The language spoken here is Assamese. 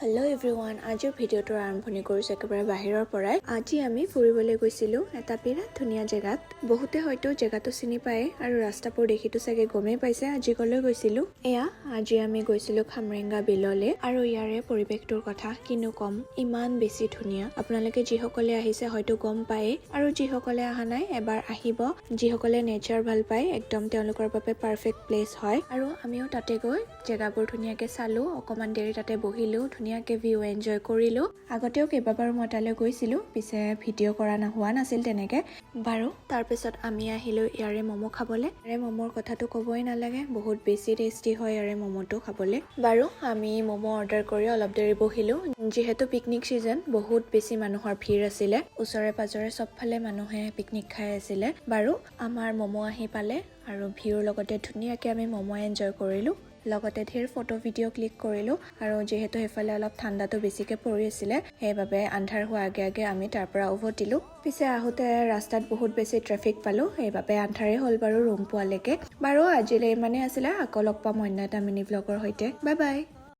হেল্ল' এভৰিৱান, আজিৰ ভিডিঅ'টোৰ আৰম্ভণি কৰিছোঁ একেবাৰে বাহিৰৰ পৰাই। আজি আমি ফুৰিবলৈ গৈছিলোঁ এটা বিৰাট ধুনীয়া জেগাত। বহুতে হয়তো জেগাটো চিনি পায় আৰু ৰাস্তাবোৰ দেখিতো চাগে গমেই পাইছে আজি কলৈ গৈছিলোঁ। আজি আমি গৈছিলোঁ খামৰেংগা বিললে আৰু ইয়াৰে পৰিৱেশটোৰ কথা কিনো কম, ইমান বেছি ধুনীয়া। আপোনালোকে যিসকলে আহিছে হয়তো গম পায়েই, আৰু যিসকলে অহা নাই এবাৰ আহিব। যিসকলে নেচাৰ ভাল পায় একদম তেওঁলোকৰ বাবে পাৰফেক্ট প্লেচ হয়। আৰু আমিও তাতে গৈ জেগাবোৰ ধুনীয়াকৈ চালোঁ, অকণমান দেৰি তাতে বহিলোঁ, ধুনীয়াকৈ ভিউ এনজয় কৰিলোঁ। আগতেও কেইবাবাৰো মই তালৈ গৈছিলোঁ, পিছে ভিডিঅ' কৰা হোৱা নাছিল তেনেকৈ বাৰু। তাৰপিছত আমি আহিলোঁ ইয়াৰে ম'ম' খাবলৈ। ইয়াৰে ম'ম'ৰ কথাটো ক'বই নালাগে, বহুত বেছি টেষ্টি হয় ইয়াৰে ম'ম'টো খাবলৈ। বাৰু আমি ম'ম' অৰ্ডাৰ কৰি অলপ দেৰি বহিলোঁ। যিহেতু পিকনিক ছিজন, বহুত বেছি মানুহৰ ভিৰ আছিলে, ওচৰে পাজৰে চবফালে মানুহে পিকনিক খাই আছিলে। বাৰু আমাৰ ম'ম' আহি পালে আৰু ভিউৰ লগতে ধুনীয়াকৈ আমি ম'ম' এনজয় কৰিলোঁ। লগতে ধেৰ ফটো ভিডিঅ' ক্লিক কৰিলোঁ। আৰু যিহেতু সেইফালে অলপ ঠাণ্ডাটো বেছিকৈ পৰি আছিলে, সেইবাবে আন্ধাৰ হোৱাৰ আগে আগে আমি তাৰ পৰা উভতিলোঁ। পিছে আহোঁতে ৰাস্তাত বহুত বেছি ট্ৰেফিক পালোঁ, সেইবাবে আন্ধাৰেই হ'ল বাৰু ৰুম পোৱালৈকে। বাৰু আজিলৈ ইমানেই আছিলে, আকৌ লগ পাম অন্য এটা মিনি ব্লগৰ সৈতে। Bye bye.